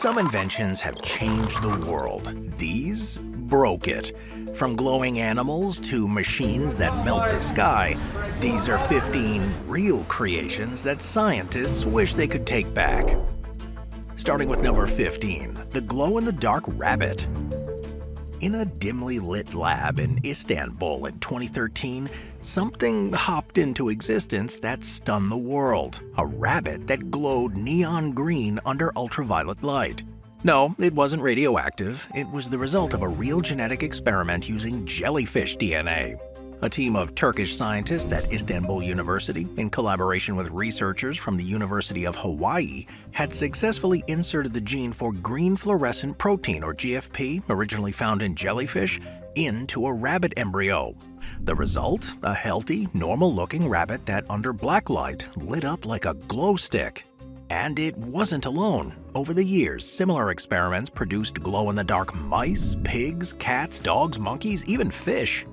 Some inventions have changed the world. These broke it. From glowing animals to machines that melt the sky, these are 15 real creations that scientists wish they could take back. Starting with number 15, the glow-in-the-dark rabbit. In a dimly lit lab in Istanbul in 2013, something hopped into existence that stunned the world. A rabbit that glowed neon green under ultraviolet light. No, it wasn't radioactive. It was the result of a real genetic experiment using jellyfish DNA. A team of Turkish scientists at Istanbul University, in collaboration with researchers from the University of Hawaii, had successfully inserted the gene for green fluorescent protein, or GFP, originally found in jellyfish, into a rabbit embryo. The result? A healthy, normal-looking rabbit that, under black light, lit up like a glow stick. And it wasn't alone. Over the years, similar experiments produced glow-in-the-dark mice, pigs, cats, dogs, monkeys, even fish.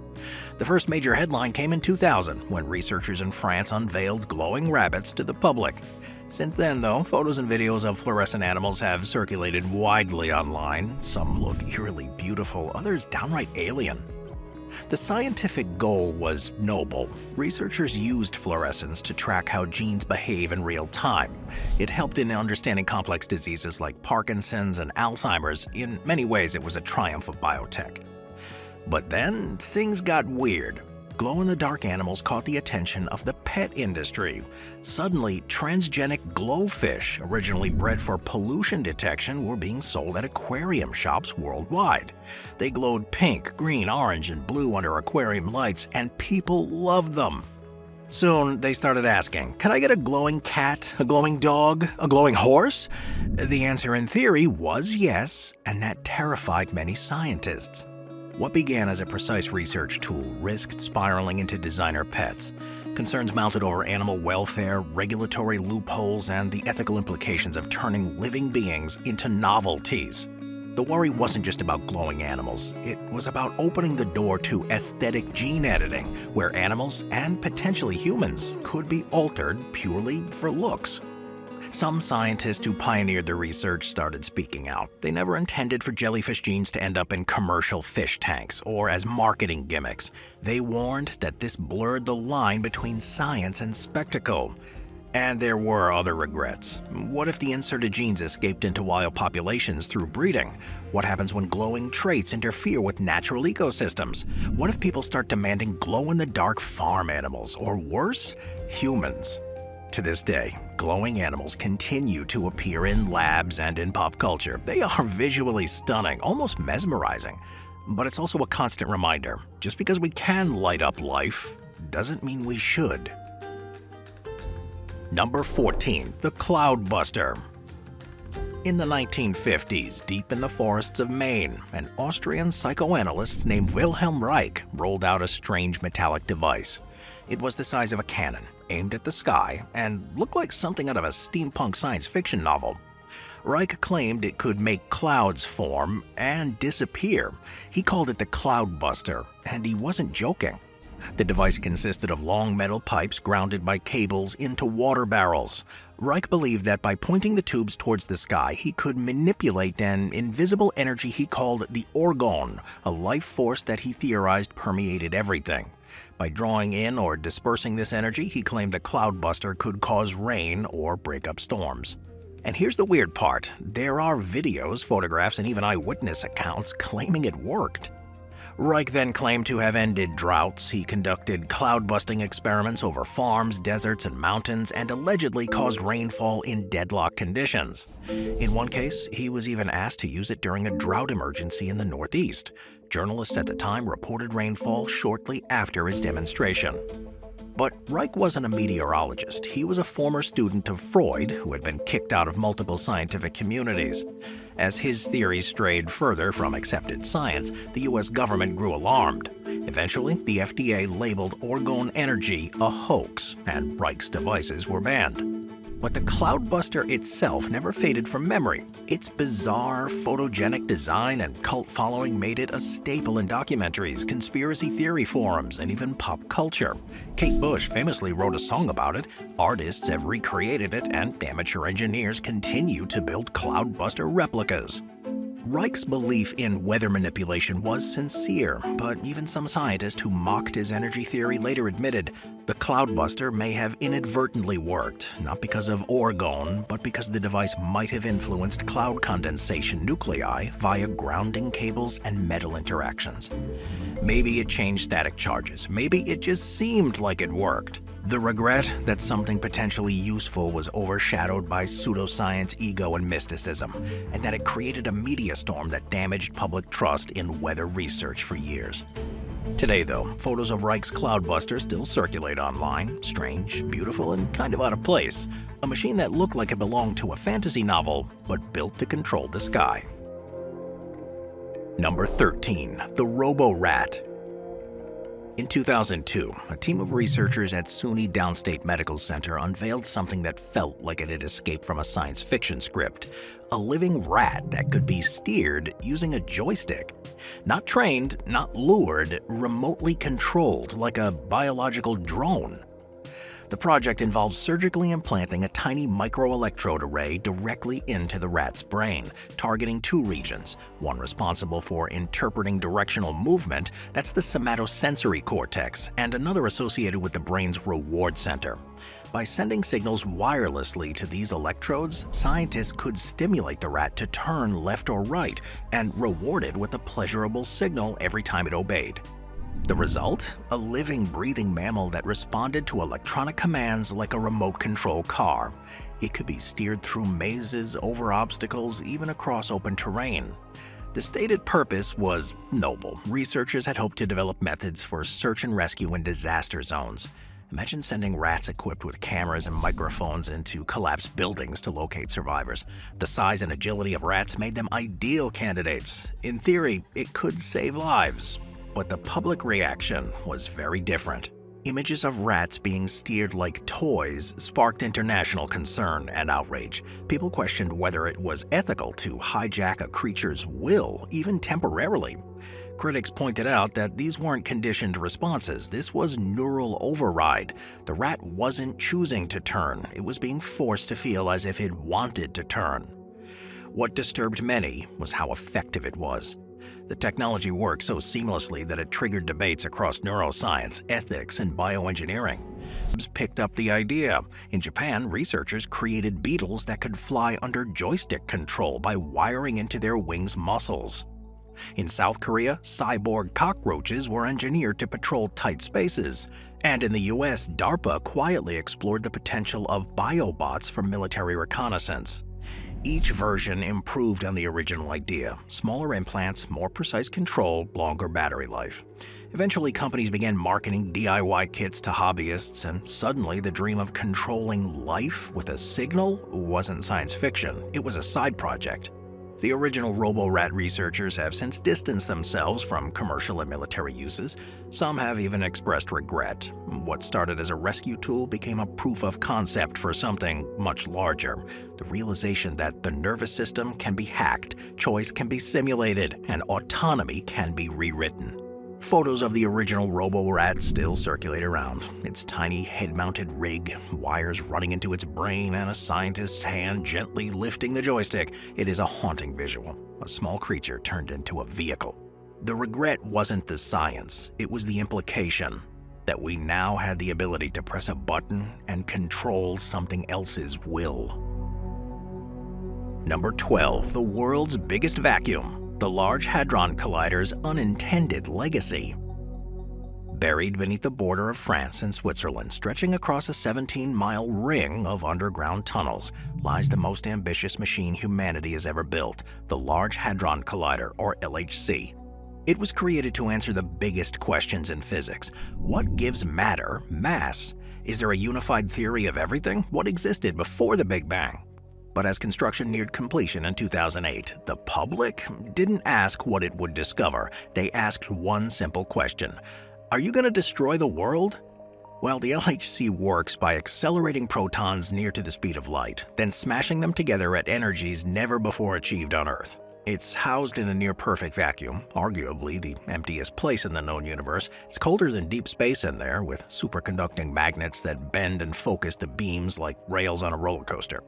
The first major headline came in 2000, when researchers in France unveiled glowing rabbits to the public. Since then, though, photos and videos of fluorescent animals have circulated widely online. Some look eerily beautiful, others downright alien. The scientific goal was noble. Researchers used fluorescence to track how genes behave in real time. It helped in understanding complex diseases like Parkinson's and Alzheimer's. In many ways, it was a triumph of biotech. But then, things got weird. Glow-in-the-dark animals caught the attention of the pet industry. Suddenly, transgenic glowfish, originally bred for pollution detection, were being sold at aquarium shops worldwide. They glowed pink, green, orange, and blue under aquarium lights, and people loved them. Soon, they started asking, can I get a glowing cat, a glowing dog, a glowing horse? The answer in theory was yes, and that terrified many scientists. What began as a precise research tool risked spiraling into designer pets. Concerns mounted over animal welfare, regulatory loopholes, and the ethical implications of turning living beings into novelties. The worry wasn't just about glowing animals. It was about opening the door to aesthetic gene editing, where animals, and potentially humans, could be altered purely for looks. Some scientists who pioneered the research started speaking out. They never intended for jellyfish genes to end up in commercial fish tanks or as marketing gimmicks. They warned that this blurred the line between science and spectacle. And there were other regrets. What if the inserted genes escaped into wild populations through breeding? What happens when glowing traits interfere with natural ecosystems? What if people start demanding glow-in-the-dark farm animals, or worse, humans? To this day, glowing animals continue to appear in labs and in pop culture. They are visually stunning, almost mesmerizing. But it's also a constant reminder, just because we can light up life, doesn't mean we should. Number 14, the Cloudbuster. In the 1950s, deep in the forests of Maine, an Austrian psychoanalyst named Wilhelm Reich rolled out a strange metallic device. It was the size of a cannon, aimed at the sky, and looked like something out of a steampunk science fiction novel. Reich claimed it could make clouds form and disappear. He called it the Cloudbuster, and he wasn't joking. The device consisted of long metal pipes grounded by cables into water barrels. Reich believed that by pointing the tubes towards the sky, he could manipulate an invisible energy he called the orgone, a life force that he theorized permeated everything. By drawing in or dispersing this energy, he claimed the Cloudbuster could cause rain or break up storms. And here's the weird part. There are videos, photographs, and even eyewitness accounts claiming it worked. Reich then claimed to have ended droughts. He conducted cloud-busting experiments over farms, deserts, and mountains, and allegedly caused rainfall in deadlock conditions. In one case, he was even asked to use it during a drought emergency in the Northeast. Journalists at the time reported rainfall shortly after his demonstration. But Reich wasn't a meteorologist. He was a former student of Freud, who had been kicked out of multiple scientific communities. As his theories strayed further from accepted science, the US government grew alarmed. Eventually, the FDA labeled orgone energy a hoax, and Reich's devices were banned. But the Cloudbuster itself never faded from memory. Its bizarre, photogenic design and cult following made it a staple in documentaries, conspiracy theory forums, and even pop culture. Kate Bush famously wrote a song about it. Artists have recreated it, and amateur engineers continue to build Cloudbuster replicas. Reich's belief in weather manipulation was sincere, but even some scientists who mocked his energy theory later admitted the Cloudbuster may have inadvertently worked, not because of orgone, but because the device might have influenced cloud condensation nuclei via grounding cables and metal interactions. Maybe it changed static charges. Maybe it just seemed like it worked. The regret that something potentially useful was overshadowed by pseudoscience, ego, and mysticism, and that it created a media storm that damaged public trust in weather research for years. Today, though, photos of Reich's Cloudbuster still circulate online. Strange, beautiful, and kind of out of place. A machine that looked like it belonged to a fantasy novel, but built to control the sky. Number 13. The Robo-Rat. In 2002, a team of researchers at SUNY Downstate Medical Center unveiled something that felt like it had escaped from a science fiction script. A living rat that could be steered using a joystick. Not trained, not lured, remotely controlled like a biological drone. The project involves surgically implanting a tiny microelectrode array directly into the rat's brain, targeting two regions, one responsible for interpreting directional movement, that's the somatosensory cortex, and another associated with the brain's reward center. By sending signals wirelessly to these electrodes, scientists could stimulate the rat to turn left or right and reward it with a pleasurable signal every time it obeyed. The result? A living, breathing mammal that responded to electronic commands like a remote control car. It could be steered through mazes, over obstacles, even across open terrain. The stated purpose was noble. Researchers had hoped to develop methods for search and rescue in disaster zones. Imagine sending rats equipped with cameras and microphones into collapsed buildings to locate survivors. The size and agility of rats made them ideal candidates. In theory, it could save lives. But the public reaction was very different. Images of rats being steered like toys sparked international concern and outrage. People questioned whether it was ethical to hijack a creature's will, even temporarily. Critics pointed out that these weren't conditioned responses. This was neural override. The rat wasn't choosing to turn. It was being forced to feel as if it wanted to turn. What disturbed many was how effective it was. The technology worked so seamlessly that it triggered debates across neuroscience, ethics, and bioengineering. Picked up the idea. In Japan, researchers created beetles that could fly under joystick control by wiring into their wings' muscles. In South Korea, cyborg cockroaches were engineered to patrol tight spaces. And in the US, DARPA quietly explored the potential of biobots for military reconnaissance. Each version improved on the original idea. Smaller implants, more precise control, longer battery life. Eventually, companies began marketing DIY kits to hobbyists, and suddenly the dream of controlling life with a signal wasn't science fiction. It was a side project. The original Robo-Rat researchers have since distanced themselves from commercial and military uses. Some have even expressed regret. What started as a rescue tool became a proof of concept for something much larger. The realization that the nervous system can be hacked, choice can be simulated, and autonomy can be rewritten. Photos of the original Robo-Rat still circulate around. Its tiny head-mounted rig, wires running into its brain, and a scientist's hand gently lifting the joystick. It is a haunting visual. A small creature turned into a vehicle. The regret wasn't the science, it was the implication that we now had the ability to press a button and control something else's will. Number 12. The world's biggest vacuum. The Large Hadron Collider's unintended legacy. Buried beneath the border of France and Switzerland, stretching across a 17-mile ring of underground tunnels, lies the most ambitious machine humanity has ever built, the Large Hadron Collider, or LHC. It was created to answer the biggest questions in physics. What gives matter mass? Is there a unified theory of everything? What existed before the Big Bang? But as construction neared completion in 2008, the public didn't ask what it would discover. They asked one simple question: are you going to destroy the world? Well, the LHC works by accelerating protons near to the speed of light, then smashing them together at energies never before achieved on Earth. It's housed in a near-perfect vacuum, arguably the emptiest place in the known universe. It's colder than deep space in there, with superconducting magnets that bend and focus the beams like rails on a roller coaster.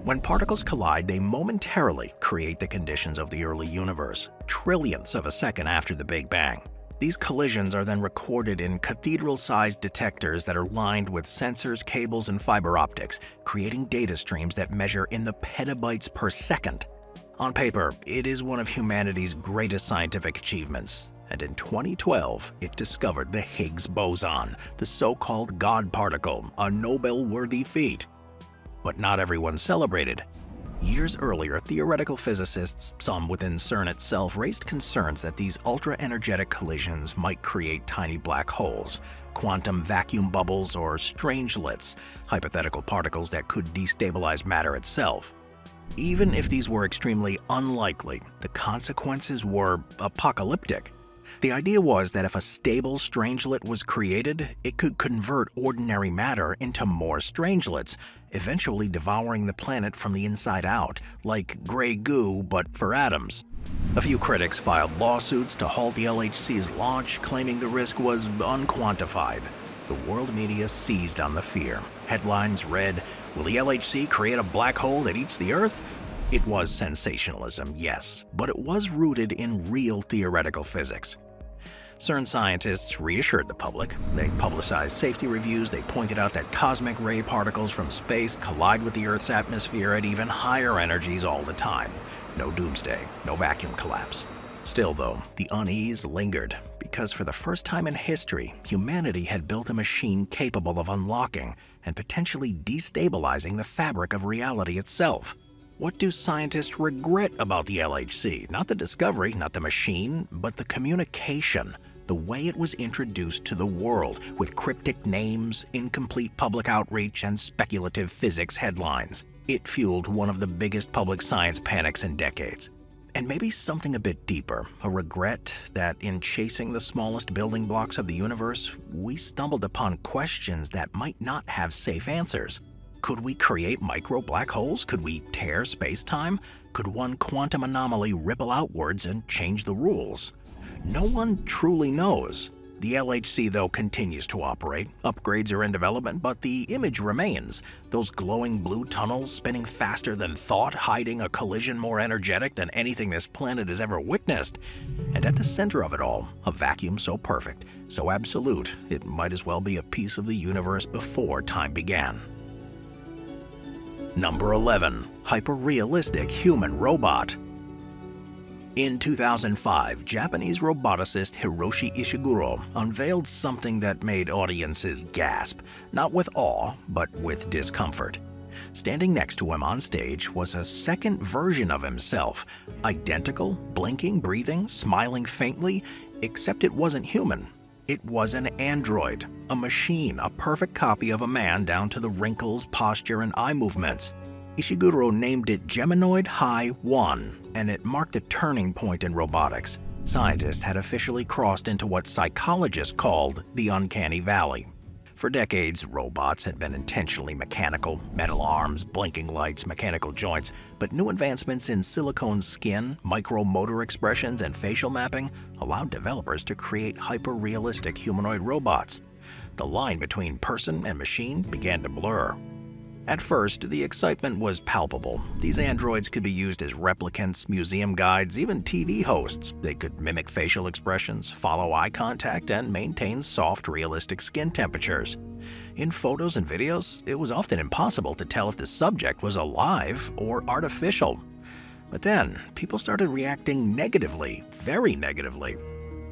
When particles collide, they momentarily create the conditions of the early universe, trillionths of a second after the Big Bang. These collisions are then recorded in cathedral-sized detectors that are lined with sensors, cables, and fiber optics, creating data streams that measure in the petabytes per second. On paper, it is one of humanity's greatest scientific achievements, and in 2012, it discovered the Higgs boson, the so-called God particle, a Nobel-worthy feat. But not everyone celebrated. Years earlier, theoretical physicists, some within CERN itself, raised concerns that these ultra-energetic collisions might create tiny black holes, quantum vacuum bubbles, or strangelets, hypothetical particles that could destabilize matter itself. Even if these were extremely unlikely, the consequences were apocalyptic. The idea was that if a stable strangelet was created, it could convert ordinary matter into more strangelets, eventually devouring the planet from the inside out, like gray goo but for atoms. A few critics filed lawsuits to halt the LHC's launch, claiming the risk was unquantified. The world media seized on the fear. Headlines read, "Will the LHC create a black hole that eats the Earth?" It was sensationalism, yes, but it was rooted in real theoretical physics. CERN scientists reassured the public. They publicized safety reviews. They pointed out that cosmic ray particles from space collide with the Earth's atmosphere at even higher energies all the time. No doomsday, no vacuum collapse. Still, though, the unease lingered, because for the first time in history, humanity had built a machine capable of unlocking and potentially destabilizing the fabric of reality itself. What do scientists regret about the LHC? Not the discovery, not the machine, but the communication, the way it was introduced to the world, with cryptic names, incomplete public outreach, and speculative physics headlines. It fueled one of the biggest public science panics in decades. And maybe something a bit deeper, a regret that in chasing the smallest building blocks of the universe, we stumbled upon questions that might not have safe answers. Could we create micro black holes? Could we tear space-time? Could one quantum anomaly ripple outwards and change the rules? No one truly knows. The LHC, though, continues to operate. Upgrades are in development, but the image remains. Those glowing blue tunnels spinning faster than thought, hiding a collision more energetic than anything this planet has ever witnessed. And at the center of it all, a vacuum so perfect, so absolute, it might as well be a piece of the universe before time began. Number 11. Hyper-realistic human robot. In 2005, Japanese roboticist Hiroshi Ishiguro unveiled something that made audiences gasp, not with awe, but with discomfort. Standing next to him on stage was a second version of himself, identical, blinking, breathing, smiling faintly, except it wasn't human. It was an android, a machine, a perfect copy of a man down to the wrinkles, posture, and eye movements. Ishiguro named it Geminoid High 1, and it marked a turning point in robotics. Scientists had officially crossed into what psychologists called the Uncanny Valley. For decades, robots had been intentionally mechanical, metal arms, blinking lights, mechanical joints, but new advancements in silicone skin, micromotor expressions, and facial mapping allowed developers to create hyper-realistic humanoid robots. The line between person and machine began to blur. At first, the excitement was palpable. These androids could be used as replicants, museum guides, even TV hosts. They could mimic facial expressions, follow eye contact, and maintain soft, realistic skin temperatures. In photos and videos, it was often impossible to tell if the subject was alive or artificial. But then, people started reacting negatively, very negatively.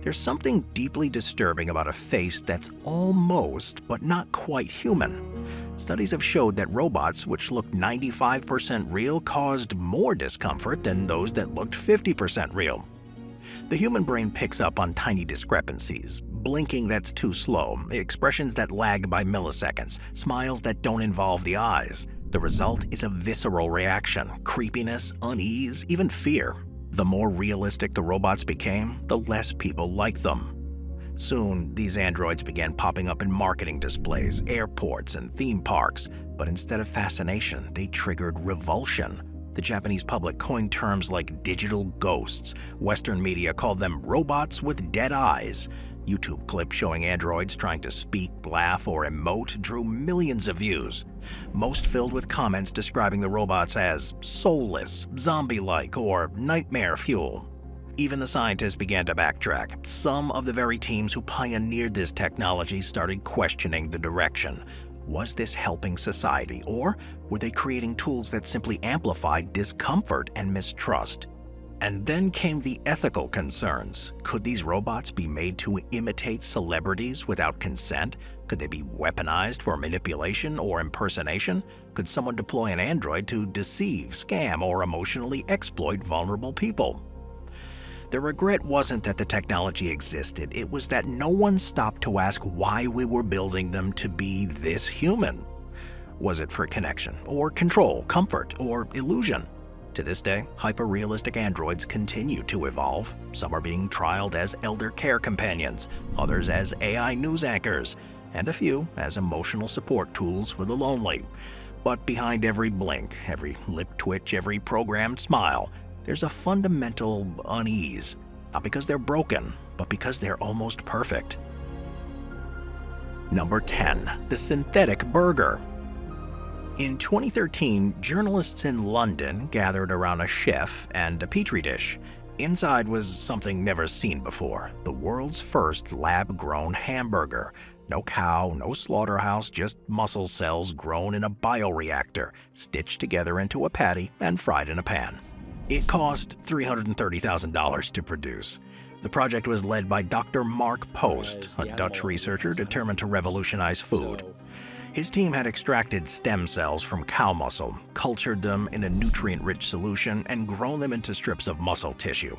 There's something deeply disturbing about a face that's almost, but not quite human. Studies have showed that robots which looked 95% real caused more discomfort than those that looked 50% real. The human brain picks up on tiny discrepancies, blinking that's too slow, expressions that lag by milliseconds, smiles that don't involve the eyes. The result is a visceral reaction, creepiness, unease, even fear. The more realistic the robots became, the less people liked them. Soon, these androids began popping up in marketing displays, airports, and theme parks. But instead of fascination, they triggered revulsion. The Japanese public coined terms like digital ghosts. Western media called them robots with dead eyes. YouTube clips showing androids trying to speak, laugh, or emote drew millions of views, most filled with comments describing the robots as soulless, zombie-like, or nightmare fuel. Even the scientists began to backtrack. Some of the very teams who pioneered this technology started questioning the direction. Was this helping society, or were they creating tools that simply amplified discomfort and mistrust? And then came the ethical concerns. Could these robots be made to imitate celebrities without consent? Could they be weaponized for manipulation or impersonation? Could someone deploy an android to deceive, scam, or emotionally exploit vulnerable people? The regret wasn't that the technology existed, it was that no one stopped to ask why we were building them to be this human. Was it for connection, or control, comfort, or illusion? To this day, hyper-realistic androids continue to evolve. Some are being trialed as elder care companions, others as AI news anchors, and a few as emotional support tools for the lonely. But behind every blink, every lip twitch, every programmed smile, there's a fundamental unease. Not because they're broken, but because they're almost perfect. Number 10. The synthetic burger. In 2013, journalists in London gathered around a chef and a petri dish. Inside was something never seen before, the world's first lab-grown hamburger. No cow, no slaughterhouse, just muscle cells grown in a bioreactor, stitched together into a patty and fried in a pan. It cost $330,000 to produce. The project was led by Dr. Mark Post, a Dutch researcher determined to revolutionize food. His team had extracted stem cells from cow muscle, cultured them in a nutrient-rich solution, and grown them into strips of muscle tissue.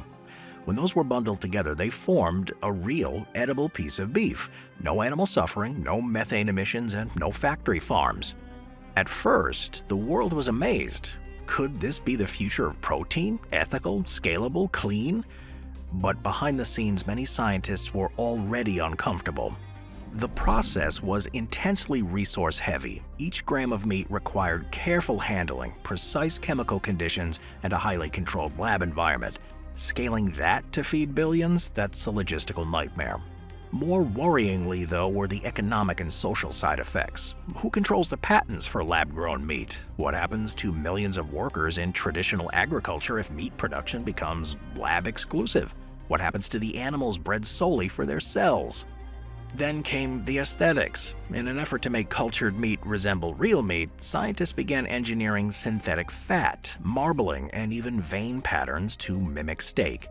When those were bundled together, they formed a real, edible piece of beef. No animal suffering, no methane emissions, and no factory farms. At first, the world was amazed. Could this be the future of protein? Ethical, scalable, clean? But behind the scenes, many scientists were already uncomfortable. The process was intensely resource-heavy. Each gram of meat required careful handling, precise chemical conditions, and a highly controlled lab environment. Scaling that to feed billions, that's a logistical nightmare. More worryingly, though, were the economic and social side effects. Who controls the patents for lab-grown meat? What happens to millions of workers in traditional agriculture if meat production becomes lab-exclusive? What happens to the animals bred solely for their cells? Then came the aesthetics. In an effort to make cultured meat resemble real meat, scientists began engineering synthetic fat, marbling, and even vein patterns to mimic steak.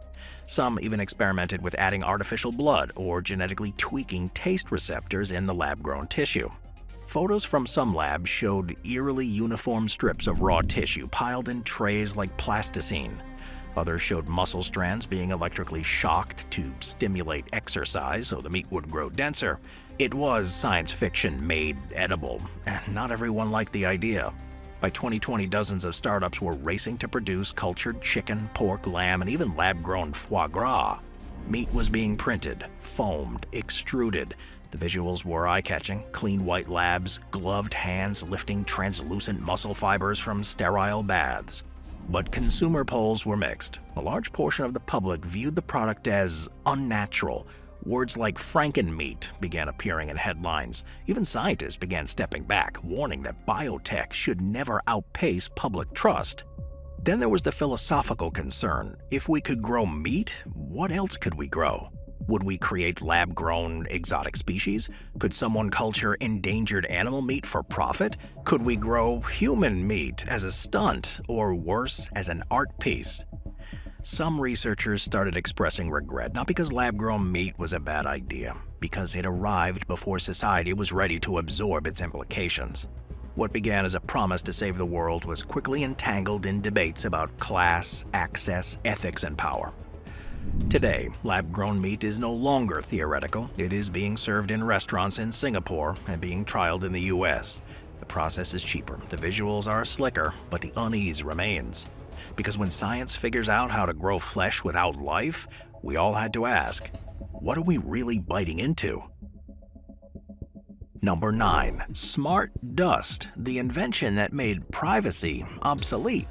Some even experimented with adding artificial blood or genetically tweaking taste receptors in the lab-grown tissue. Photos from some labs showed eerily uniform strips of raw tissue piled in trays like plasticine. Others showed muscle strands being electrically shocked to stimulate exercise so the meat would grow denser. It was science fiction made edible, and not everyone liked the idea. By 2020, dozens of startups were racing to produce cultured chicken, pork, lamb, and even lab-grown foie gras. Meat was being printed, foamed, extruded. The visuals were eye-catching: clean white labs, gloved hands lifting translucent muscle fibers from sterile baths. But consumer polls were mixed. A large portion of the public viewed the product as unnatural. Words like "frankenmeat" began appearing in headlines. Even scientists began stepping back, warning that biotech should never outpace public trust. Then there was the philosophical concern. If we could grow meat, what else could we grow? Would we create lab-grown exotic species? Could someone culture endangered animal meat for profit? Could we grow human meat as a stunt, or worse, as an art piece? Some researchers started expressing regret, not because lab-grown meat was a bad idea, because it arrived before society was ready to absorb its implications. What began as a promise to save the world was quickly entangled in debates about class, access, ethics, and power. Today, lab-grown meat is no longer theoretical. It is being served in restaurants in Singapore and being trialed in the US. The process is cheaper, the visuals are slicker, but the unease remains. Because when science figures out how to grow flesh without life, we all had to ask, what are we really biting into? Number 9. Smart dust, the invention that made privacy obsolete.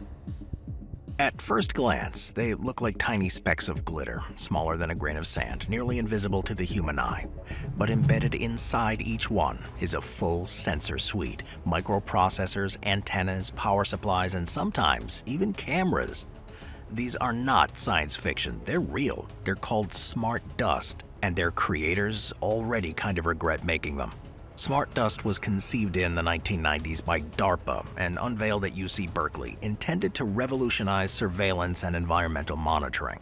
At first glance, they look like tiny specks of glitter, smaller than a grain of sand, nearly invisible to the human eye. But embedded inside each one is a full sensor suite, microprocessors, antennas, power supplies, and sometimes even cameras. These are not science fiction, they're real. They're called smart dust, and their creators already kind of regret making them. Smart dust was conceived in the 1990s by DARPA and unveiled at UC Berkeley, intended to revolutionize surveillance and environmental monitoring.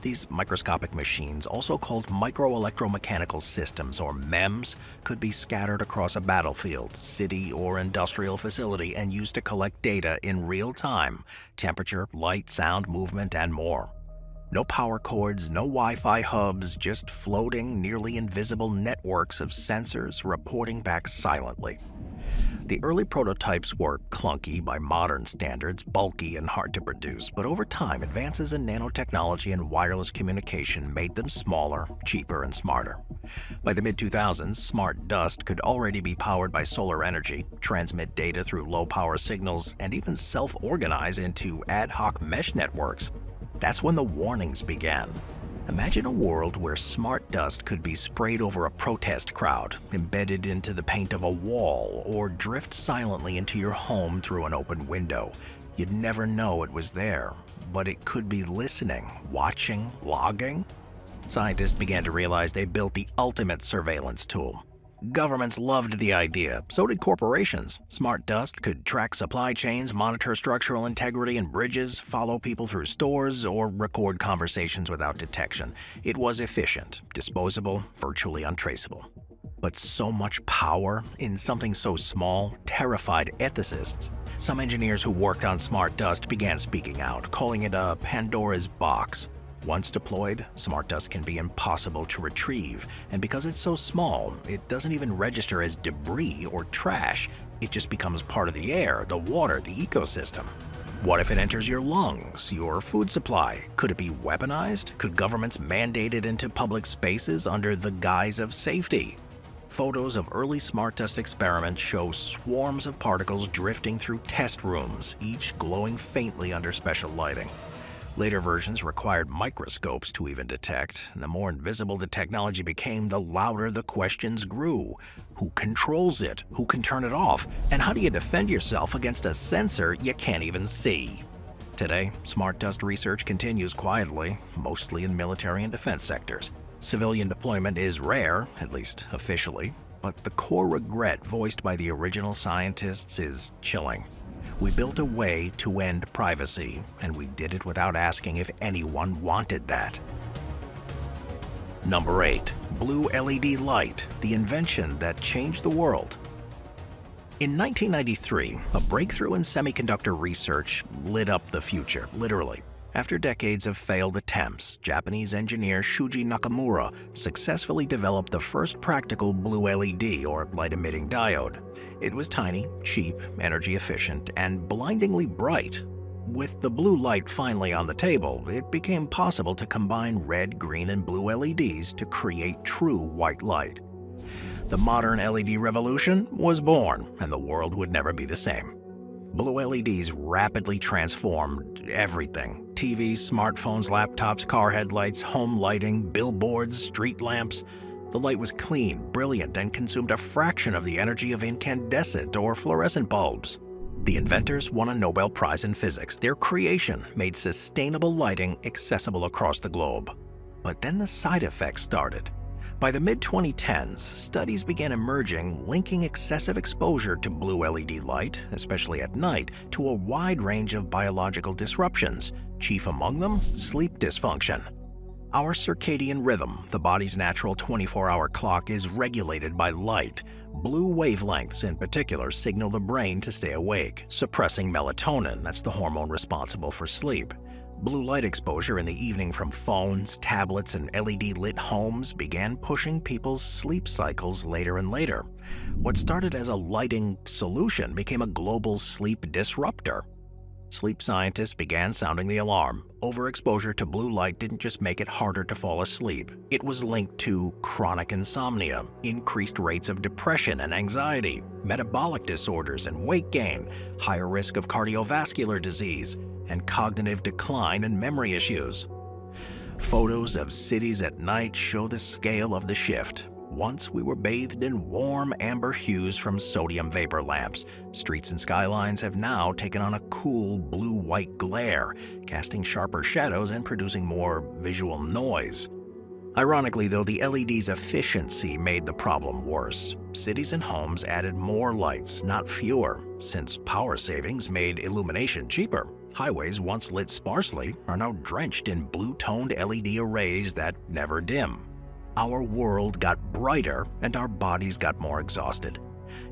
These microscopic machines, also called microelectromechanical systems or MEMS, could be scattered across a battlefield, city, or industrial facility and used to collect data in real time: temperature, light, sound, movement, and more. No power cords, no Wi-Fi hubs, just floating, nearly invisible networks of sensors reporting back silently. The early prototypes were clunky by modern standards, bulky and hard to produce, but over time, advances in nanotechnology and wireless communication made them smaller, cheaper, and smarter. By the mid-2000s, smart dust could already be powered by solar energy, transmit data through low-power signals, and even self-organize into ad hoc mesh networks. That's when the warnings began. Imagine a world where smart dust could be sprayed over a protest crowd, embedded into the paint of a wall, or drift silently into your home through an open window. You'd never know it was there, but it could be listening, watching, logging. Scientists began to realize they built the ultimate surveillance tool. Governments loved the idea, so did corporations. Smart dust could track supply chains, monitor structural integrity in bridges, follow people through stores, or record conversations without detection. It was efficient, disposable, virtually untraceable. But so much power in something so small terrified ethicists. Some engineers who worked on smart dust began speaking out, calling it a Pandora's box. Once deployed, smart dust can be impossible to retrieve, and because it's so small, it doesn't even register as debris or trash. It just becomes part of the air, the water, the ecosystem. What if it enters your lungs, your food supply? Could it be weaponized? Could governments mandate it into public spaces under the guise of safety? Photos of early smart dust experiments show swarms of particles drifting through test rooms, each glowing faintly under special lighting. Later versions required microscopes to even detect, and the more invisible the technology became, the louder the questions grew. Who controls it? Who can turn it off? And how do you defend yourself against a sensor you can't even see? Today, smart dust research continues quietly, mostly in military and defense sectors. Civilian deployment is rare, at least officially, but the core regret voiced by the original scientists is chilling. We built a way to end privacy, and we did it without asking if anyone wanted that. Number 8. Blue LED light, the invention that changed the world. In 1993, a breakthrough in semiconductor research lit up the future, literally. After decades of failed attempts, Japanese engineer Shuji Nakamura successfully developed the first practical blue LED, or light-emitting diode. It was tiny, cheap, energy efficient, and blindingly bright. With the blue light finally on the table, it became possible to combine red, green, and blue LEDs to create true white light. The modern LED revolution was born, and the world would never be the same. Blue LEDs rapidly transformed everything: TVs, smartphones, laptops, car headlights, home lighting, billboards, street lamps. The light was clean, brilliant, and consumed a fraction of the energy of incandescent or fluorescent bulbs. The inventors won a Nobel Prize in Physics. Their creation made sustainable lighting accessible across the globe. But then the side effects started. By the mid-2010s, studies began emerging linking excessive exposure to blue LED light, especially at night, to a wide range of biological disruptions, chief among them sleep dysfunction. Our circadian rhythm, the body's natural 24-hour clock, is regulated by light. Blue wavelengths in particular signal the brain to stay awake, suppressing melatonin, that's the hormone responsible for sleep. Blue light exposure in the evening from phones, tablets, and LED-lit homes began pushing people's sleep cycles later and later. What started as a lighting solution became a global sleep disruptor. Sleep scientists began sounding the alarm. Overexposure to blue light didn't just make it harder to fall asleep. It was linked to chronic insomnia, increased rates of depression and anxiety, metabolic disorders and weight gain, higher risk of cardiovascular disease, and cognitive decline and memory issues. Photos of cities at night show the scale of the shift. Once we were bathed in warm amber hues from sodium vapor lamps. Streets and skylines have now taken on a cool blue-white glare, casting sharper shadows and producing more visual noise. Ironically, though, the LED's efficiency made the problem worse. Cities and homes added more lights, not fewer, since power savings made illumination cheaper. Highways once lit sparsely are now drenched in blue-toned LED arrays that never dim. Our world got brighter and our bodies got more exhausted.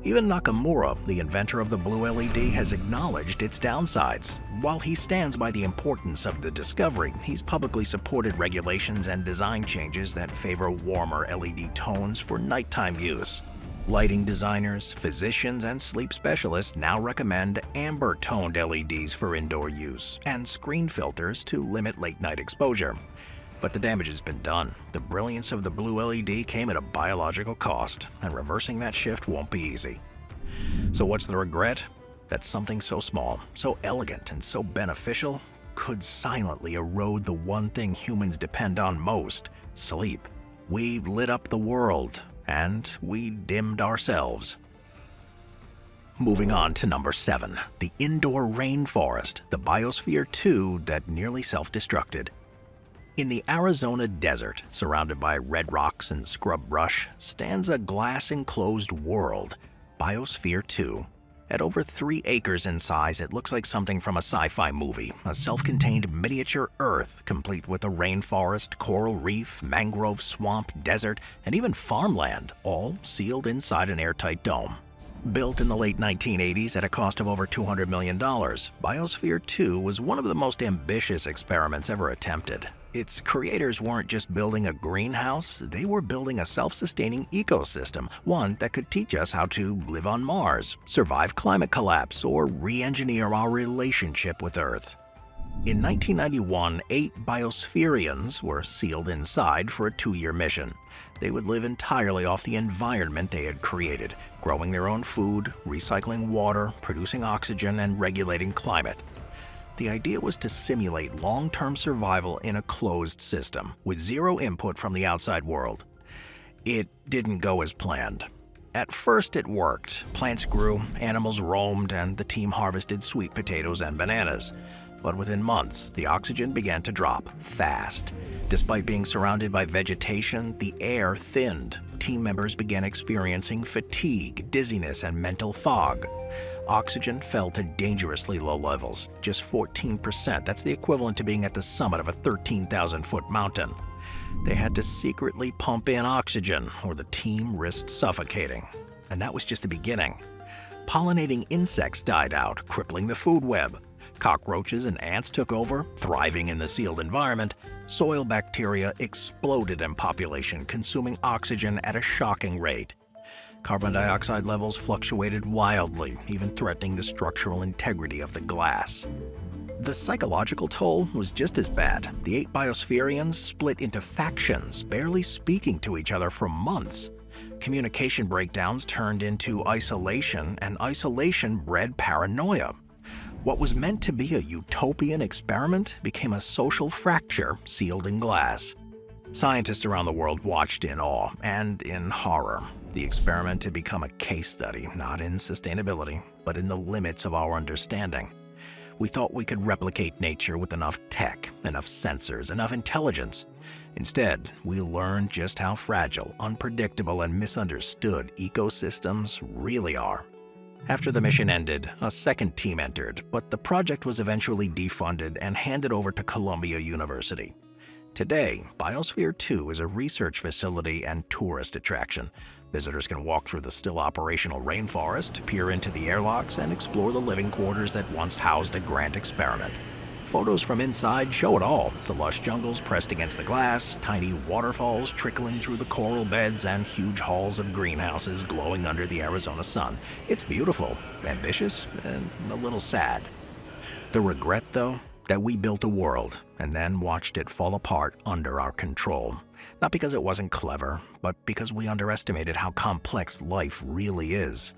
Even Nakamura, the inventor of the blue LED, has acknowledged its downsides. While he stands by the importance of the discovery, he's publicly supported regulations and design changes that favor warmer LED tones for nighttime use. Lighting designers, physicians, and sleep specialists now recommend amber-toned LEDs for indoor use and screen filters to limit late-night exposure. But the damage has been done. The brilliance of the blue LED came at a biological cost, and reversing that shift won't be easy. So what's the regret? That something so small, so elegant, and so beneficial could silently erode the one thing humans depend on most: sleep. We lit up the world, and we dimmed ourselves. Moving on to number 7, the indoor rainforest, the Biosphere 2 that nearly self-destructed. In the Arizona desert, surrounded by red rocks and scrub brush, stands a glass-enclosed world, Biosphere 2. At over 3 acres in size, it looks like something from a sci-fi movie, a self-contained miniature Earth, complete with a rainforest, coral reef, mangrove swamp, desert, and even farmland, all sealed inside an airtight dome. Built in the late 1980s at a cost of over $200 million, Biosphere 2 was one of the most ambitious experiments ever attempted. Its creators weren't just building a greenhouse, they were building a self-sustaining ecosystem, one that could teach us how to live on Mars, survive climate collapse, or re-engineer our relationship with Earth. In 1991, 8 Biospherians were sealed inside for a 2-year mission. They would live entirely off the environment they had created, growing their own food, recycling water, producing oxygen, and regulating climate. The idea was to simulate long-term survival in a closed system, with zero input from the outside world. It didn't go as planned. At first it worked. Plants grew, animals roamed, and the team harvested sweet potatoes and bananas. But within months, the oxygen began to drop, fast. Despite being surrounded by vegetation, the air thinned. Team members began experiencing fatigue, dizziness, and mental fog. Oxygen fell to dangerously low levels, just 14%. That's the equivalent to being at the summit of a 13,000-foot mountain. They had to secretly pump in oxygen, or the team risked suffocating. And that was just the beginning. Pollinating insects died out, crippling the food web. Cockroaches and ants took over, thriving in the sealed environment. Soil bacteria exploded in population, consuming oxygen at a shocking rate. Carbon dioxide levels fluctuated wildly, even threatening the structural integrity of the glass. The psychological toll was just as bad. The 8 Biospherians split into factions, barely speaking to each other for months. Communication breakdowns turned into isolation, and isolation bred paranoia. What was meant to be a utopian experiment became a social fracture sealed in glass. Scientists around the world watched in awe and in horror. The experiment had become a case study, not in sustainability, but in the limits of our understanding. We thought we could replicate nature with enough tech, enough sensors, enough intelligence. Instead, we learned just how fragile, unpredictable, and misunderstood ecosystems really are. After the mission ended, a second team entered, but the project was eventually defunded and handed over to Columbia University. Today, Biosphere 2 is a research facility and tourist attraction. Visitors can walk through the still operational rainforest, peer into the airlocks, and explore the living quarters that once housed a grand experiment. Photos from inside show it all: the lush jungles pressed against the glass, tiny waterfalls trickling through the coral beds, and huge halls of greenhouses glowing under the Arizona sun. It's beautiful, ambitious, and a little sad. The regret, though, that we built a world and then watched it fall apart under our control. Not because it wasn't clever, but because we underestimated how complex life really is.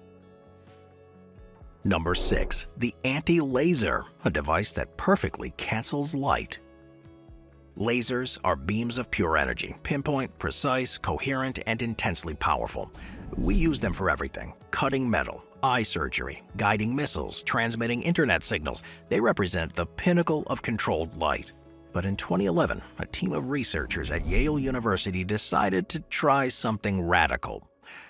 Number 6. The anti-laser, a device that perfectly cancels light. Lasers are beams of pure energy, pinpoint, precise, coherent, and intensely powerful. We use them for everything: cutting metal, eye surgery, guiding missiles, transmitting internet signals. They represent the pinnacle of controlled light. But in 2011, a team of researchers at Yale University decided to try something radical.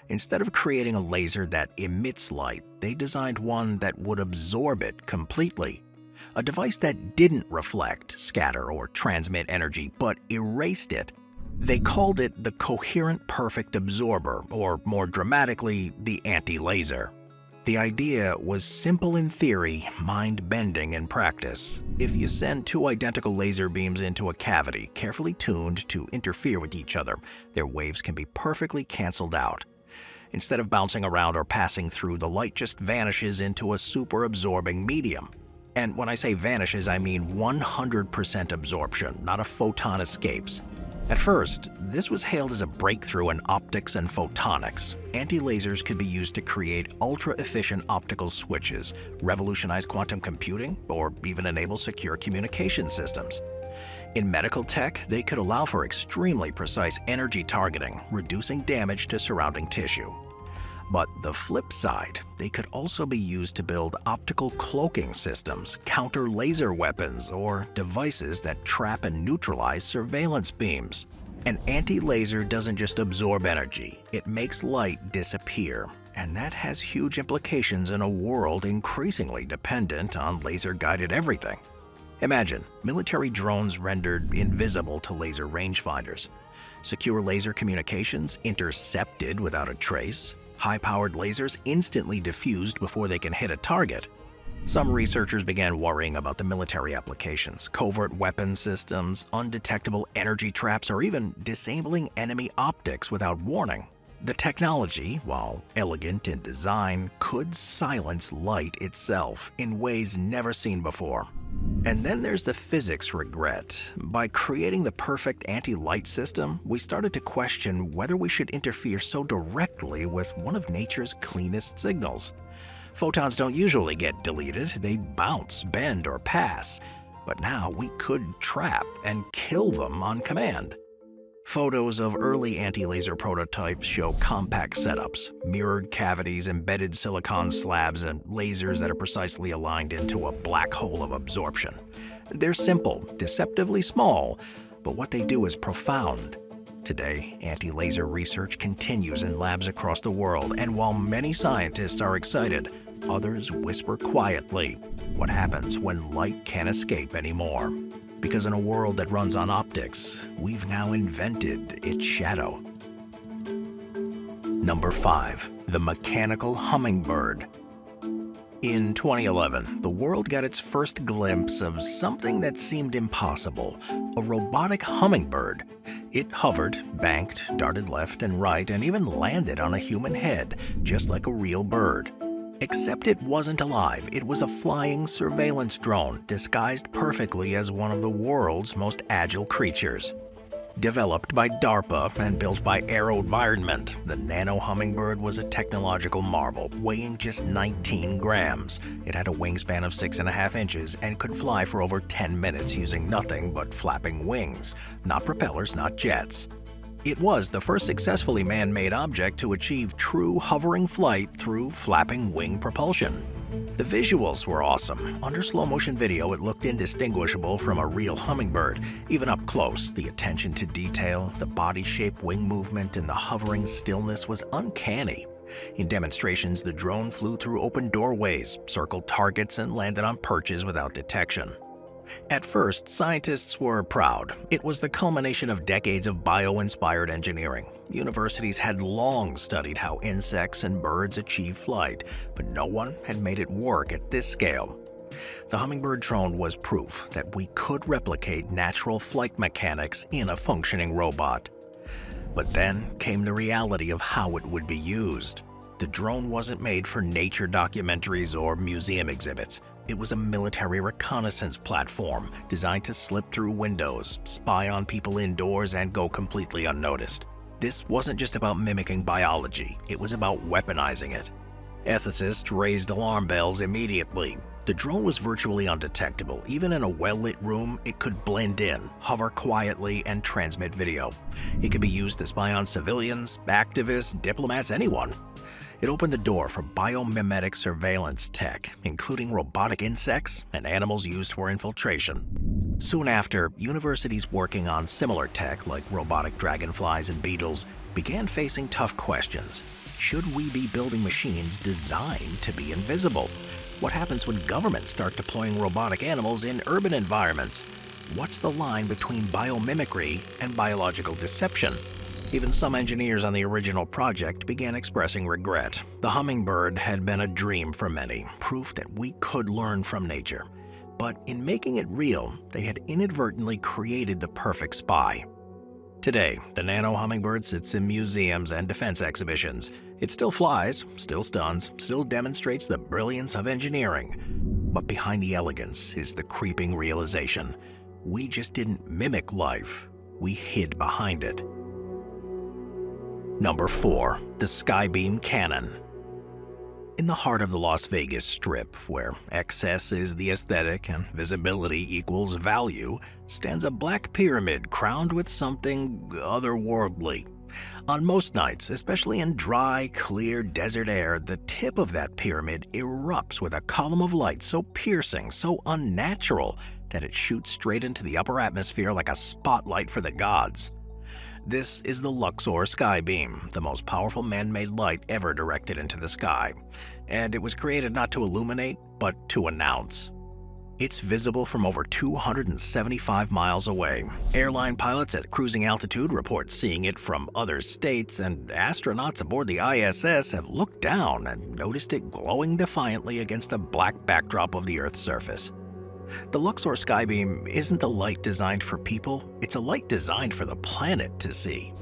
Instead of creating a laser that emits light, they designed one that would absorb it completely. A device that didn't reflect, scatter, or transmit energy, but erased it. They called it the Coherent Perfect Absorber, or more dramatically, the anti-laser. The idea was simple in theory, mind-bending in practice. If you send two identical laser beams into a cavity, carefully tuned to interfere with each other, their waves can be perfectly canceled out. Instead of bouncing around or passing through, the light just vanishes into a super-absorbing medium. And when I say vanishes, I mean 100% absorption, not a photon escapes. At first, this was hailed as a breakthrough in optics and photonics. Anti-lasers could be used to create ultra-efficient optical switches, revolutionize quantum computing, or even enable secure communication systems. In medical tech, they could allow for extremely precise energy targeting, reducing damage to surrounding tissue. But the flip side, they could also be used to build optical cloaking systems, counter laser weapons, or devices that trap and neutralize surveillance beams. An anti-laser doesn't just absorb energy, it makes light disappear. And that has huge implications in a world increasingly dependent on laser-guided everything. Imagine military drones rendered invisible to laser rangefinders, secure laser communications intercepted without a trace, high-powered lasers instantly diffused before they can hit a target. Some researchers began worrying about the military applications: covert weapon systems, undetectable energy traps, or even disabling enemy optics without warning. The technology, while elegant in design, could silence light itself in ways never seen before. And then there's the physics regret. By creating the perfect anti-light system, we started to question whether we should interfere so directly with one of nature's cleanest signals. Photons don't usually get deleted, they bounce, bend, or pass. But now we could trap and kill them on command. Photos of early anti-laser prototypes show compact setups, mirrored cavities, embedded silicon slabs, and lasers that are precisely aligned into a black hole of absorption. They're simple, deceptively small, but what they do is profound. Today, anti-laser research continues in labs across the world, and while many scientists are excited, others whisper quietly, what happens when light can't escape anymore? Because in a world that runs on optics, we've now invented its shadow. Number 5. The mechanical hummingbird. In 2011, the world got its first glimpse of something that seemed impossible: a robotic hummingbird. It hovered, banked, darted left and right, and even landed on a human head, just like a real bird. Except it wasn't alive. It was a flying surveillance drone, disguised perfectly as one of the world's most agile creatures. Developed by DARPA and built by AeroVironment, the nano hummingbird was a technological marvel, weighing just 19 grams. It had a wingspan of 6.5 inches and could fly for over 10 minutes using nothing but flapping wings. Not propellers, not jets. It was the first successfully man-made object to achieve true hovering flight through flapping wing propulsion. The visuals were awesome. Under slow-motion video, it looked indistinguishable from a real hummingbird. Even up close, the attention to detail, the body shape, wing movement, and the hovering stillness was uncanny. In demonstrations, the drone flew through open doorways, circled targets, and landed on perches without detection. At first, scientists were proud. It was the culmination of decades of bio-inspired engineering. Universities had long studied how insects and birds achieve flight, but no one had made it work at this scale. The hummingbird drone was proof that we could replicate natural flight mechanics in a functioning robot. But then came the reality of how it would be used. The drone wasn't made for nature documentaries or museum exhibits. It was a military reconnaissance platform designed to slip through windows, spy on people indoors, and go completely unnoticed. This wasn't just about mimicking biology, it was about weaponizing it. Ethicists raised alarm bells immediately. The drone was virtually undetectable. Even in a well-lit room, it could blend in, hover quietly, and transmit video. It could be used to spy on civilians, activists, diplomats, anyone. It opened the door for biomimetic surveillance tech, including robotic insects and animals used for infiltration. Soon after, universities working on similar tech, like robotic dragonflies and beetles, began facing tough questions. Should we be building machines designed to be invisible? What happens when governments start deploying robotic animals in urban environments? What's the line between biomimicry and biological deception? Even some engineers on the original project began expressing regret. The hummingbird had been a dream for many, proof that we could learn from nature. But in making it real, they had inadvertently created the perfect spy. Today, the nano hummingbird sits in museums and defense exhibitions. It still flies, still stuns, still demonstrates the brilliance of engineering. But behind the elegance is the creeping realization. We just didn't mimic life, we hid behind it. Number 4. The Skybeam Cannon. In the heart of the Las Vegas Strip, where excess is the aesthetic and visibility equals value, stands a black pyramid crowned with something otherworldly. On most nights, especially in dry, clear desert air, the tip of that pyramid erupts with a column of light so piercing, so unnatural, that it shoots straight into the upper atmosphere like a spotlight for the gods. This is the Luxor Skybeam, the most powerful man-made light ever directed into the sky. And it was created not to illuminate, but to announce. It's visible from over 275 miles away. Airline pilots at cruising altitude report seeing it from other states, and astronauts aboard the ISS have looked down and noticed it glowing defiantly against the black backdrop of the Earth's surface. The Luxor Skybeam isn't a light designed for people, it's a light designed for the planet to see.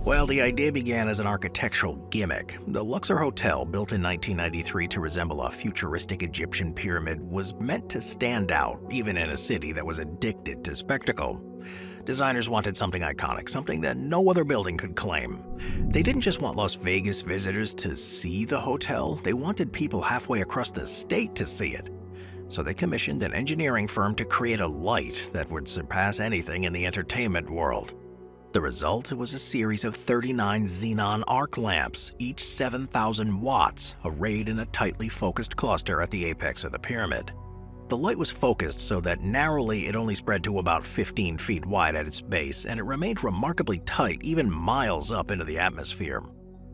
Well, the idea began as an architectural gimmick. The Luxor Hotel, built in 1993 to resemble a futuristic Egyptian pyramid, was meant to stand out, even in a city that was addicted to spectacle. Designers wanted something iconic, something that no other building could claim. They didn't just want Las Vegas visitors to see the hotel, they wanted people halfway across the state to see it. So they commissioned an engineering firm to create a light that would surpass anything in the entertainment world. The result was a series of 39 xenon arc lamps, each 7,000 watts, arrayed in a tightly focused cluster at the apex of the pyramid. The light was focused so that narrowly it only spread to about 15 feet wide at its base, and it remained remarkably tight even miles up into the atmosphere.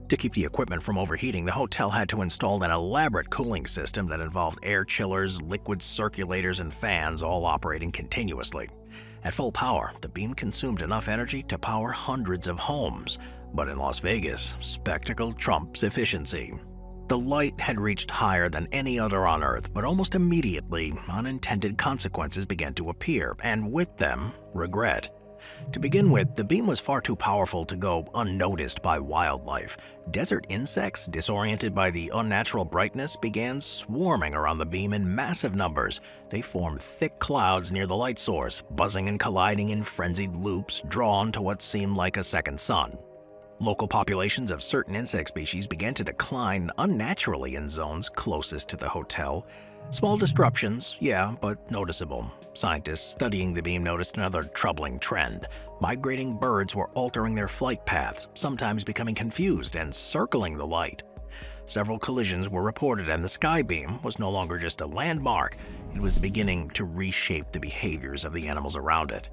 To keep the equipment from overheating, the hotel had to install an elaborate cooling system that involved air chillers, liquid circulators, and fans all operating continuously. At full power, the beam consumed enough energy to power hundreds of homes. But in Las Vegas, spectacle trumps efficiency. The light had reached higher than any other on Earth, but almost immediately, unintended consequences began to appear, and with them, regret. To begin with, the beam was far too powerful to go unnoticed by wildlife. Desert insects, disoriented by the unnatural brightness, began swarming around the beam in massive numbers. They formed thick clouds near the light source, buzzing and colliding in frenzied loops, drawn to what seemed like a second sun. Local populations of certain insect species began to decline unnaturally in zones closest to the hotel. Small disruptions, yeah, but noticeable. Scientists studying the beam noticed another troubling trend. Migrating birds were altering their flight paths, sometimes becoming confused and circling the light. Several collisions were reported, and the Skybeam was no longer just a landmark, it was beginning to reshape the behaviors of the animals around it.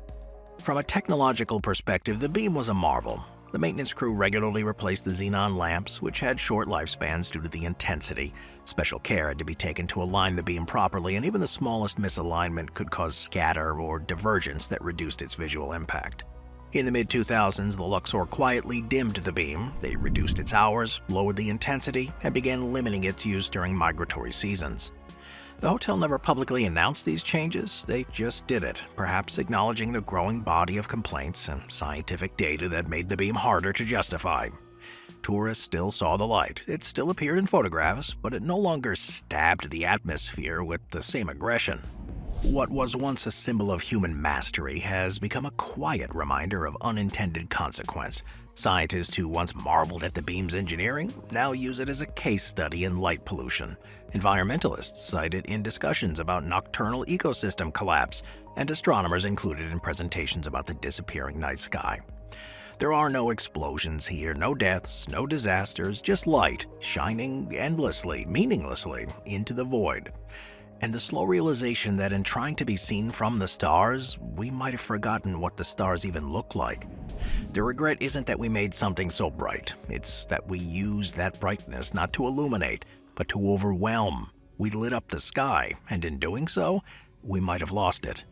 From a technological perspective, the beam was a marvel. The maintenance crew regularly replaced the xenon lamps, which had short lifespans due to the intensity. Special care had to be taken to align the beam properly, and even the smallest misalignment could cause scatter or divergence that reduced its visual impact. In the mid-2000s, the Luxor quietly dimmed the beam. They reduced its hours, lowered the intensity, and began limiting its use during migratory seasons. The hotel never publicly announced these changes, they just did it, perhaps acknowledging the growing body of complaints and scientific data that made the beam harder to justify. Tourists still saw the light. It still appeared in photographs, but it no longer stabbed the atmosphere with the same aggression. What was once a symbol of human mastery has become a quiet reminder of unintended consequence. Scientists who once marveled at the beam's engineering now use it as a case study in light pollution. Environmentalists cite it in discussions about nocturnal ecosystem collapse, and astronomers include it in presentations about the disappearing night sky. There are no explosions here, no deaths, no disasters, just light shining endlessly, meaninglessly, into the void. And the slow realization that in trying to be seen from the stars, we might have forgotten what the stars even look like. The regret isn't that we made something so bright, it's that we used that brightness not to illuminate, but to overwhelm. We lit up the sky, and in doing so, we might have lost it.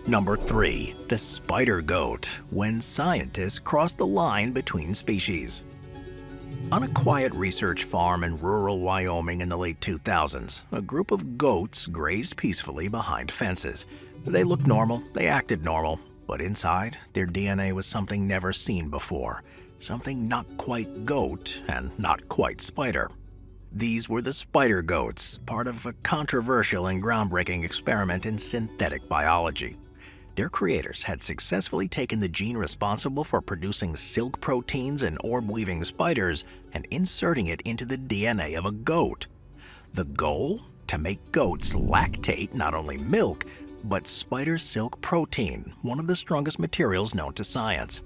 Number 3. The spider goat, when scientists crossed the line between species. On a quiet research farm in rural Wyoming in the late 2000s, a group of goats grazed peacefully behind fences. They looked normal, they acted normal, but inside, their DNA was something never seen before. Something not quite goat and not quite spider. These were the spider goats, part of a controversial and groundbreaking experiment in synthetic biology. Their creators had successfully taken the gene responsible for producing silk proteins in orb-weaving spiders and inserting it into the DNA of a goat. The goal? To make goats lactate not only milk, but spider silk protein, one of the strongest materials known to science.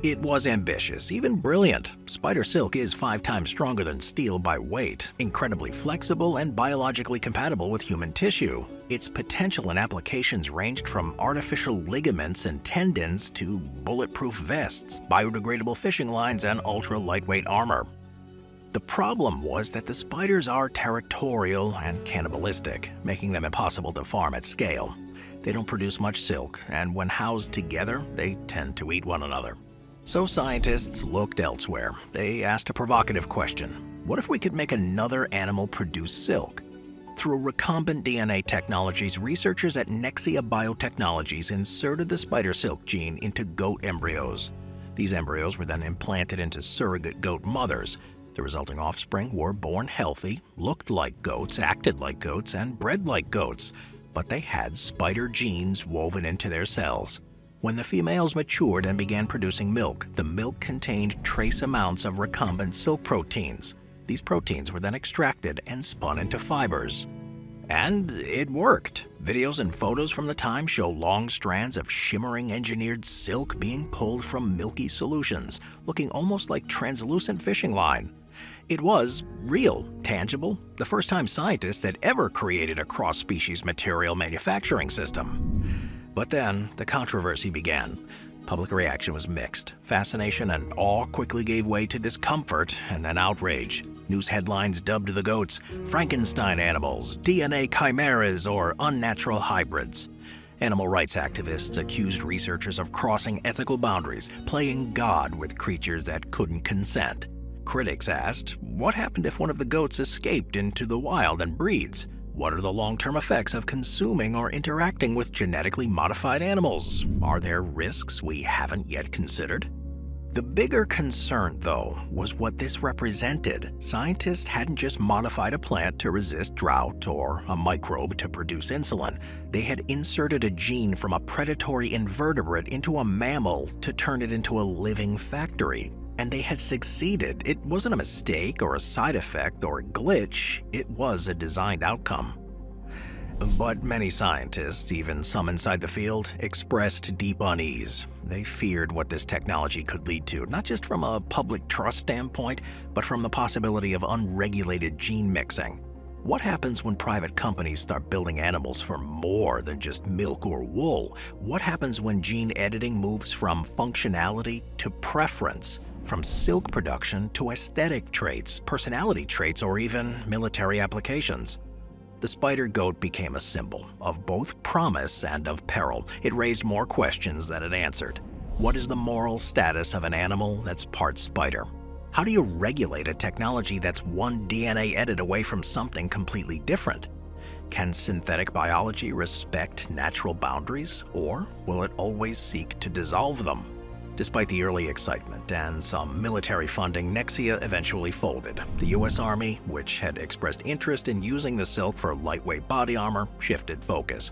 It was ambitious, even brilliant. Spider silk is 5 times stronger than steel by weight, incredibly flexible and biologically compatible with human tissue. Its potential and applications ranged from artificial ligaments and tendons to bulletproof vests, biodegradable fishing lines, and ultra-lightweight armor. The problem was that the spiders are territorial and cannibalistic, making them impossible to farm at scale. They don't produce much silk, and when housed together, they tend to eat one another. So scientists looked elsewhere. They asked a provocative question. What if we could make another animal produce silk? Through recombinant DNA technologies, researchers at Nexia Biotechnologies inserted the spider silk gene into goat embryos. These embryos were then implanted into surrogate goat mothers. The resulting offspring were born healthy, looked like goats, acted like goats, and bred like goats, but they had spider genes woven into their cells. When the females matured and began producing milk, the milk contained trace amounts of recombinant silk proteins. These proteins were then extracted and spun into fibers. And it worked. Videos and photos from the time show long strands of shimmering engineered silk being pulled from milky solutions, looking almost like translucent fishing line. It was real, tangible, the first time scientists had ever created a cross-species material manufacturing system. But then, the controversy began. Public reaction was mixed. Fascination and awe quickly gave way to discomfort and then outrage. News headlines dubbed the goats Frankenstein animals, DNA chimeras, or unnatural hybrids. Animal rights activists accused researchers of crossing ethical boundaries, playing God with creatures that couldn't consent. Critics asked, what happened if one of the goats escaped into the wild and breeds? What are the long-term effects of consuming or interacting with genetically modified animals? Are there risks we haven't yet considered? The bigger concern, though, was what this represented. Scientists hadn't just modified a plant to resist drought or a microbe to produce insulin. They had inserted a gene from a predatory invertebrate into a mammal to turn it into a living factory. And they had succeeded. It wasn't a mistake or a side effect or a glitch, it was a designed outcome. But many scientists, even some inside the field, expressed deep unease. They feared what this technology could lead to, not just from a public trust standpoint, but from the possibility of unregulated gene mixing. What happens when private companies start building animals for more than just milk or wool? What happens when gene editing moves from functionality to preference? From silk production to aesthetic traits, personality traits, or even military applications? The spider goat became a symbol of both promise and of peril. It raised more questions than it answered. What is the moral status of an animal that's part spider? How do you regulate a technology that's one DNA edit away from something completely different? Can synthetic biology respect natural boundaries, or will it always seek to dissolve them? Despite the early excitement and some military funding, Nexia eventually folded. The US Army, which had expressed interest in using the silk for lightweight body armor, shifted focus.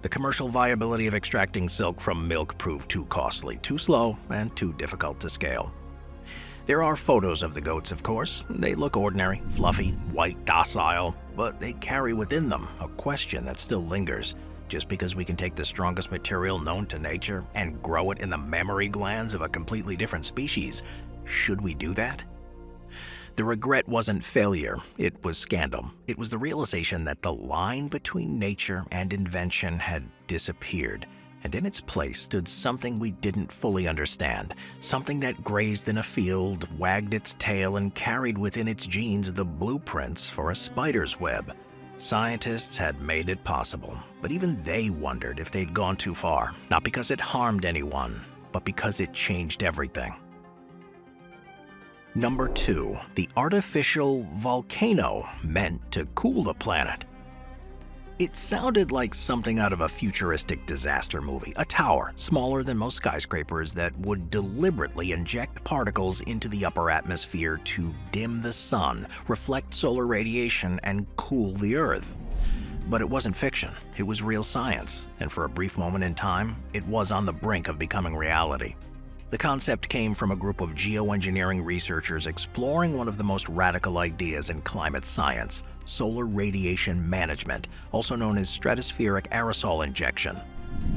The commercial viability of extracting silk from milk proved too costly, too slow, and too difficult to scale. There are photos of the goats, of course. They look ordinary, fluffy, white, docile, but they carry within them a question that still lingers. Just because we can take the strongest material known to nature and grow it in the mammary glands of a completely different species, should we do that? The regret wasn't failure, it was scandal. It was the realization that the line between nature and invention had disappeared, and in its place stood something we didn't fully understand, something that grazed in a field, wagged its tail, and carried within its genes the blueprints for a spider's web. Scientists had made it possible, but even they wondered if they'd gone too far, not because it harmed anyone, but because it changed everything. Number 2, the artificial volcano meant to cool the planet. It sounded like something out of a futuristic disaster movie, a tower smaller than most skyscrapers that would deliberately inject particles into the upper atmosphere to dim the sun, reflect solar radiation, and cool the Earth. But it wasn't fiction, it was real science, and for a brief moment in time, it was on the brink of becoming reality. The concept came from a group of geoengineering researchers exploring one of the most radical ideas in climate science, solar radiation management, also known as stratospheric aerosol injection.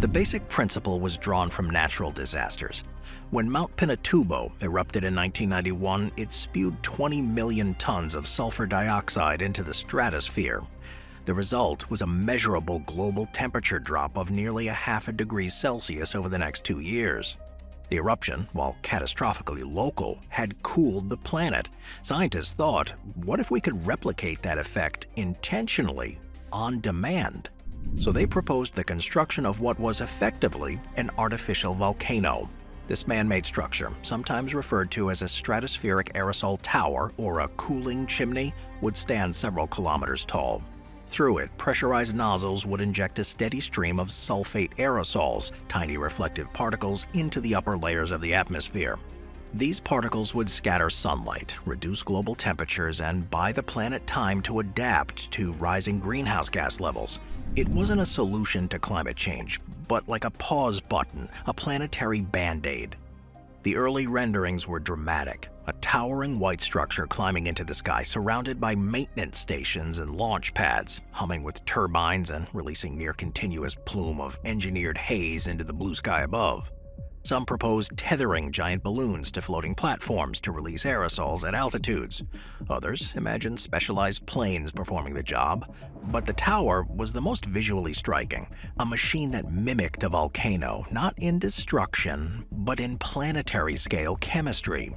The basic principle was drawn from natural disasters. When Mount Pinatubo erupted in 1991, it spewed 20 million tons of sulfur dioxide into the stratosphere. The result was a measurable global temperature drop of nearly 0.5 degrees Celsius over the next 2 years. The eruption, while catastrophically local, had cooled the planet. Scientists thought, what if we could replicate that effect intentionally, on demand? So they proposed the construction of what was effectively an artificial volcano. This man-made structure, sometimes referred to as a stratospheric aerosol tower or a cooling chimney, would stand several kilometers tall. Through it, pressurized nozzles would inject a steady stream of sulfate aerosols, tiny reflective particles, into the upper layers of the atmosphere. These particles would scatter sunlight, reduce global temperatures, and buy the planet time to adapt to rising greenhouse gas levels. It wasn't a solution to climate change, but like a pause button, a planetary band-aid. The early renderings were dramatic, a towering white structure climbing into the sky, surrounded by maintenance stations and launch pads, humming with turbines and releasing near-continuous plume of engineered haze into the blue sky above. Some proposed tethering giant balloons to floating platforms to release aerosols at altitudes. Others imagined specialized planes performing the job. But the tower was the most visually striking, a machine that mimicked a volcano, not in destruction, but in planetary scale chemistry.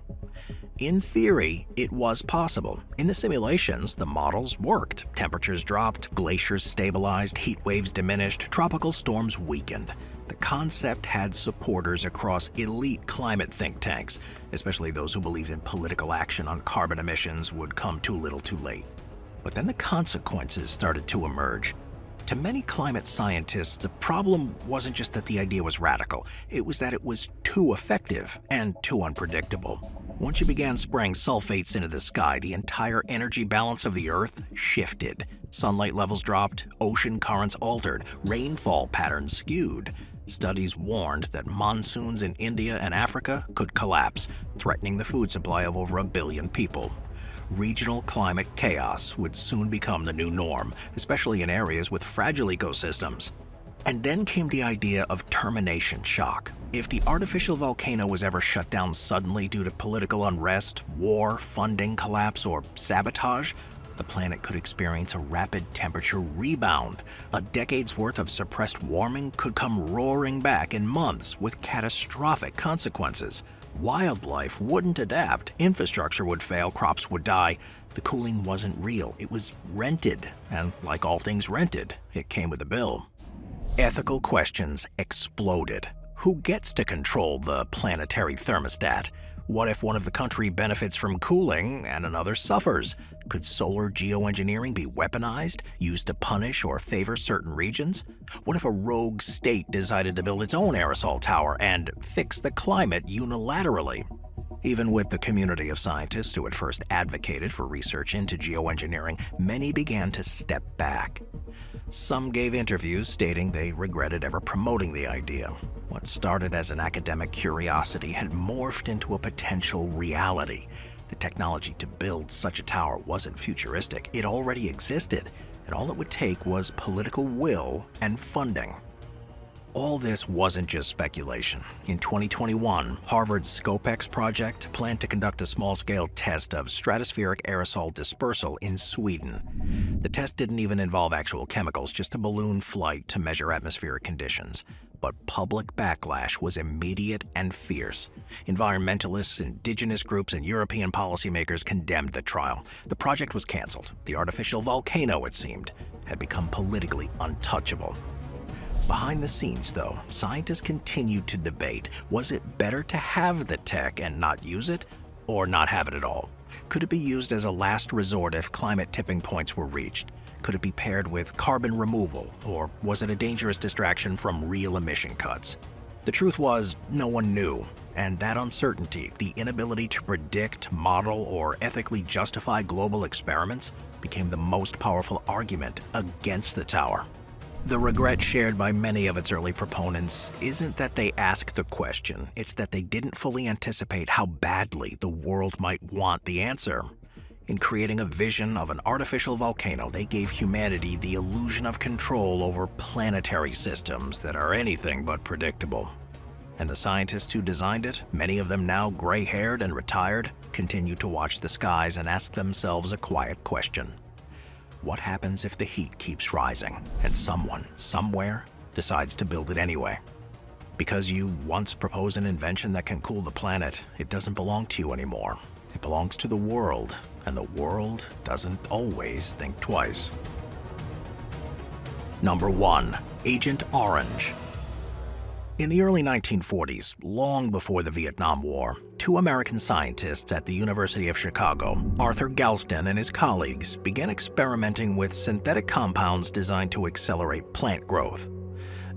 In theory, it was possible. In the simulations, the models worked. Temperatures dropped, glaciers stabilized, heat waves diminished, tropical storms weakened. The concept had supporters across elite climate think tanks, especially those who believed in political action on carbon emissions would come too little too late. But then the consequences started to emerge. To many climate scientists, the problem wasn't just that the idea was radical, it was that it was too effective and too unpredictable. Once you began spraying sulfates into the sky, the entire energy balance of the Earth shifted. Sunlight levels dropped, ocean currents altered, rainfall patterns skewed. Studies warned that monsoons in India and Africa could collapse, threatening the food supply of over 1 billion people. Regional climate chaos would soon become the new norm, especially in areas with fragile ecosystems. And then came the idea of termination shock. If the artificial volcano was ever shut down suddenly due to political unrest, war, funding collapse, or sabotage, the planet could experience a rapid temperature rebound. A decade's worth of suppressed warming could come roaring back in months with catastrophic consequences. Wildlife wouldn't adapt, infrastructure would fail, crops would die. The cooling wasn't real, it was rented, and like all things rented, it came with a bill. Ethical questions exploded. Who gets to control the planetary thermostat? What if one of the country benefits from cooling and another suffers? Could solar geoengineering be weaponized, used to punish or favor certain regions? What if a rogue state decided to build its own aerosol tower and fix the climate unilaterally? Even with the community of scientists who had first advocated for research into geoengineering, many began to step back. Some gave interviews stating they regretted ever promoting the idea. What started as an academic curiosity had morphed into a potential reality. The technology to build such a tower wasn't futuristic. It already existed, and all it would take was political will and funding. All this wasn't just speculation. In 2021, Harvard's ScopeX project planned to conduct a small-scale test of stratospheric aerosol dispersal in Sweden. The test didn't even involve actual chemicals, just a balloon flight to measure atmospheric conditions. But public backlash was immediate and fierce. Environmentalists, indigenous groups, and European policymakers condemned the trial. The project was canceled. The artificial volcano, it seemed, had become politically untouchable. Behind the scenes, though, scientists continued to debate. Was it better to have the tech and not use it, or not have it at all? Could it be used as a last resort if climate tipping points were reached? Could it be paired with carbon removal, or was it a dangerous distraction from real emission cuts? The truth was, no one knew, and that uncertainty, the inability to predict, model, or ethically justify global experiments, became the most powerful argument against the tower. The regret shared by many of its early proponents isn't that they asked the question, it's that they didn't fully anticipate how badly the world might want the answer. In creating a vision of an artificial volcano, they gave humanity the illusion of control over planetary systems that are anything but predictable. And the scientists who designed it, many of them now gray-haired and retired, continue to watch the skies and ask themselves a quiet question. What happens if the heat keeps rising and someone, somewhere, decides to build it anyway? Because you once proposed an invention that can cool the planet, it doesn't belong to you anymore. It belongs to the world, and the world doesn't always think twice. Number 1. Agent Orange. In the early 1940s, long before the Vietnam War, two American scientists at the University of Chicago, Arthur Galston and his colleagues, began experimenting with synthetic compounds designed to accelerate plant growth.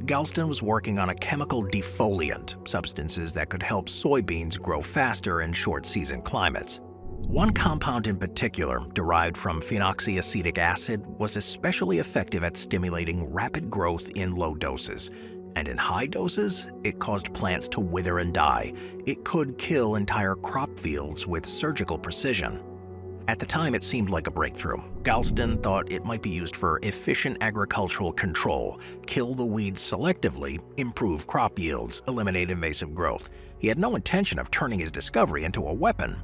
Galston was working on a chemical defoliant, substances that could help soybeans grow faster in short-season climates. One compound in particular, derived from phenoxyacetic acid, was especially effective at stimulating rapid growth in low doses. And in high doses, it caused plants to wither and die. It could kill entire crop fields with surgical precision. At the time, it seemed like a breakthrough. Galston thought it might be used for efficient agricultural control, kill the weeds selectively, improve crop yields, eliminate invasive growth. He had no intention of turning his discovery into a weapon.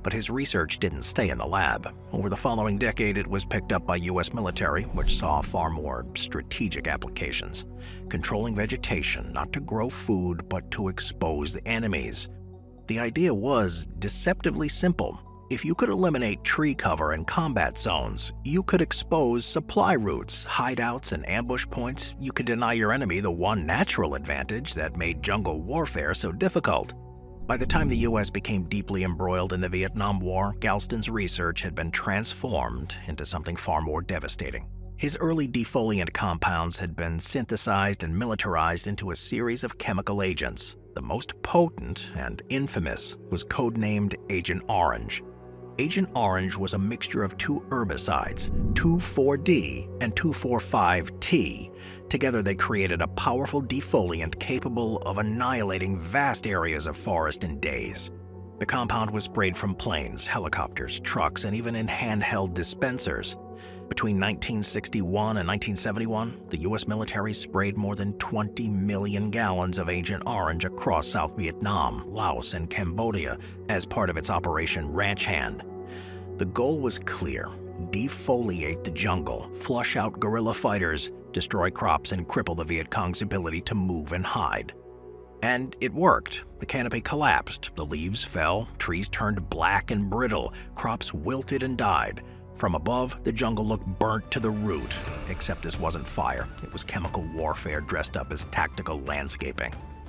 But his research didn't stay in the lab. Over the following decade, it was picked up by U.S. military, which saw far more strategic applications. Controlling vegetation, not to grow food, but to expose the enemies. The idea was deceptively simple. If you could eliminate tree cover in combat zones, you could expose supply routes, hideouts, and ambush points. You could deny your enemy the one natural advantage that made jungle warfare so difficult. By the time the U.S. became deeply embroiled in the Vietnam War, Galston's research had been transformed into something far more devastating. His early defoliant compounds had been synthesized and militarized into a series of chemical agents. The most potent and infamous was codenamed Agent Orange. Agent Orange was a mixture of two herbicides, 2,4-D and 2,4,5-T. Together they created a powerful defoliant capable of annihilating vast areas of forest in days. The compound was sprayed from planes, helicopters, trucks, and even in handheld dispensers. Between 1961 and 1971, the U.S. military sprayed more than 20 million gallons of Agent Orange across South Vietnam, Laos, and Cambodia as part of its Operation Ranch Hand. The goal was clear: defoliate the jungle, flush out guerrilla fighters, destroy crops, and cripple the Viet Cong's ability to move and hide. And it worked. The canopy collapsed, the leaves fell, trees turned black and brittle, crops wilted and died. From above, the jungle looked burnt to the root, except this wasn't fire. It was chemical warfare dressed up as tactical landscaping.